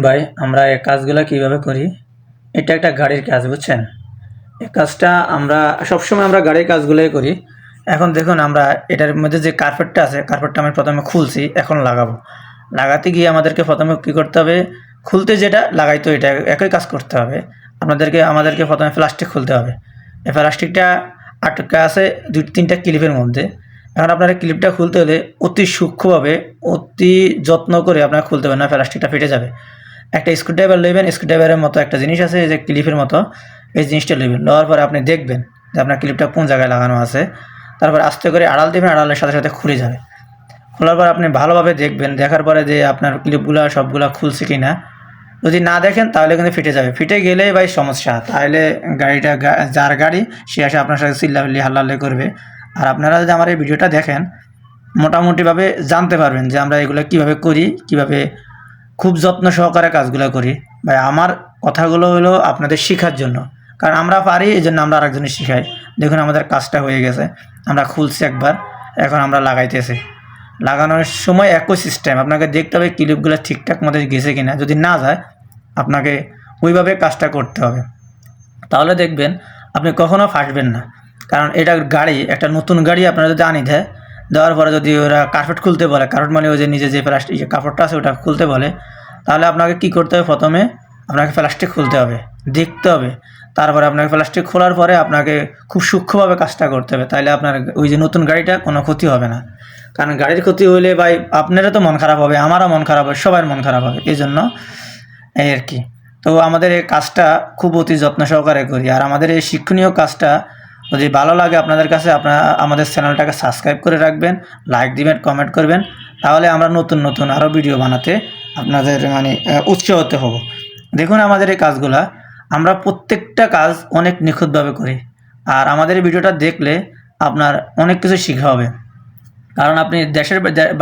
ভাই আমরা এই কাজগুলা কিভাবে করি? এটা একটা গাড়ির কাজ, বুঝছেন? এই কাজটা আমরা সবসময় আমরা গাড়ির কাজগুলাই করি। এখন দেখুন আমরা এটার মধ্যে যে কার্পেটটা আছে, কার্পেটটা আমি প্রথমে খুলছি, এখন লাগাবো। লাগাতে গিয়ে আমাদেরকে প্রথমে কী করতে হবে? খুলতে যেটা লাগাইতো এটা একই কাজ করতে হবে। আমাদেরকে প্রথমে প্লাস্টিক খুলতে হবে। এই প্লাস্টিকটা আটকা আছে ২-৩টা ক্লিপের মধ্যে। এখন আপনার এই ক্লিপটা খুলতে হলে অতি সূক্ষ্মভাবে, অতি যত্ন করে আপনারা খুলতে হবে, না প্লাস্টিকটা ফেটে যাবে। একটা স্ক্রুড্রাইভার লইবেন, স্ক্রুড্রাইভারের মতো একটা জিনিস আছে এই যে ক্লিপের মতো, এই জিনিসটা লইবেন। লওয়ার পরে আপনি দেখবেন যে আপনার ক্লিপটা কোন জায়গায় লাগানো আছে। তারপর আস্তে করে আড়াল দিবেন, আড়ালের সাথে সাথে খুলে যাবে। খোলার পর আপনি ভালোভাবে দেখবেন, দেখার পরে যে আপনার ক্লিপগুলা সবগুলা খুলছে কি না। যদি না দেখেন তাহলে কিন্তু ফেটে যাবে। ফেটে গেলেই ভাই সমস্যা। তাহলে গাড়িটা যার গাড়ি সে এসে আপনার সাথে চিল্লাচিল্লি হাল্লাহাল্লি করবে। আর আপনারা যদি আমার এই ভিডিওটা দেখেন, মোটামুটিভাবে জানতে পারবেন যে আমরা এগুলো কীভাবে করি, কীভাবে খুব যত্ন সহকারে কাজগুলো করি। ভাই আমার কথাগুলো হলো আপনাদের শেখার জন্য, কারণ আমরা পারি এই জন্য আমরা আরেকজনের শিখাই। দেখুন আমাদের কাজটা হয়ে গেছে, আমরা খুলছি একবার, এখন আমরা লাগাইতেছি। লাগানোর সময় একই সিস্টেম, আপনাকে দেখতে হবে ক্লিপগুলো ঠিকঠাক মতো গেছে কিনা। যদি না যায় আপনাকে ওইভাবে কাজটা করতে হবে, তাহলে দেখবেন আপনি কখনো ফাঁসবেন না। কারণ এটা গাড়ি, একটা নতুন গাড়ি আপনারা যদি আনি দেয়, দেওয়ার পরে যদি ওরা কার্পেট খুলতে বলে, কার্পেট মানে ওই যে নিজে যে প্লাস্টিক কাপড়টা আছে ওটা খুলতে বলে, তাহলে আপনাকে কী করতে হবে? প্রথমে আপনাকে প্লাস্টিক খুলতে হবে, দেখতে হবে। তারপরে আপনাকে প্লাস্টিক খোলার পরে আপনাকে খুব সূক্ষ্মভাবে কাজটা করতে হবে। তাইলে আপনার ওই যে নতুন গাড়িটা কোনো ক্ষতি হবে না। কারণ গাড়ির ক্ষতি হলে ভাই আপনারও তো মন খারাপ হবে, আমারও মন খারাপ হবে, সবার মন খারাপ হবে। এই জন্য এই আর কি। তো আমাদের এই কাজটা খুব অতি যত্ন সহকারে করি। আর আমাদের এই শিক্ষণীয় কাজটা যদি ভালো লাগে আপনাদের কাছে, আপনারা আমাদের চ্যানেলটাকে সাবস্ক্রাইব করে রাখবেন, লাইক দিবেন, কমেন্ট করবেন। তাহলে আমরা নতুন নতুন আরও ভিডিও বানাতে আপনাদের উৎসাহিত হব। দেখুন আমাদের এই কাজগুলা, আমরা প্রত্যেকটা কাজ অনেক নিখুঁতভাবে করি। আর আমাদের এই ভিডিওটা দেখলে আপনার অনেক কিছু শেখা হবে। কারণ আপনি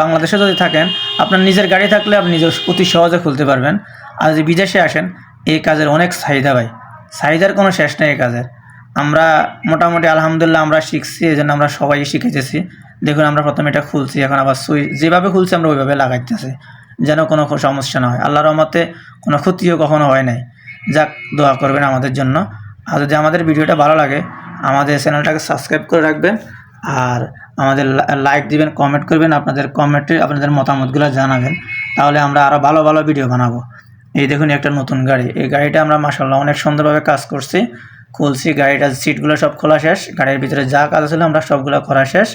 বাংলাদেশে যদি থাকেন, আপনার নিজের গাড়ি থাকলে আপনি নিজে অতি সহজে খুলতে পারবেন। আর যদি বিদেশে আসেন, এই কাজের অনেক চাহিদা ভাই, চাহিদার কোনো শেষ নেই এই কাজের। আমরা মোটামুটি আলহামদুলিল্লাহ আমরা শিখছি, এই জন্য আমরা সবাই শিখেছি। দেখুন আমরা প্রথমে এটা খুলছি, এখন আবার যেভাবে খুলছি আমরা ওইভাবে লাগাইতেছি, যেন কোনো সমস্যা না হয়। আল্লাহর রহমতে কোনো ক্ষতিও কখনো হয় নাই। যাক, দোয়া করবেন আমাদের জন্য। আর যদি আমাদের ভিডিওটা ভালো লাগে, আমাদের চ্যানেলটাকে সাবস্ক্রাইব করে রাখবেন। আর আমাদের লাইক দিবেন, কমেন্ট করবেন, আপনাদের কমেন্টে আপনাদের মতামতগুলো জানাবেন। তাহলে আমরা আরও ভালো ভালো ভিডিও বানাবো। এই দেখুন একটা নতুন গাড়ি, এই গাড়িটা আমরা মাশাআল্লাহ অনেক সুন্দরভাবে কাজ করছি, খুলছি। গাড়িটার সিটগুলো সব খোলা শেষ, গাড়ির ভিতরে যা কাজ ছিল আমরা সবগুলো করা শেষ।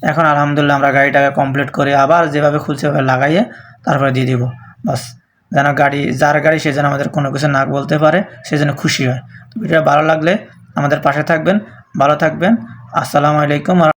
এখন আলহামদুলিল্লাহ আমরা গাড়িটাকে কমপ্লিট করে আবার যেভাবে খুলছি ওভাবে লাগাইয়ে তারপরে দিয়ে দিব। বাস, যেন যার গাড়ি সে যেন আমাদের কোনো কিছু না বলতে পারে, সে যেন খুশি হয়। তো ভিডিওটা ভালো লাগলে আমাদের পাশে থাকবেন, ভালো থাকবেন। আসসালামু আলাইকুম।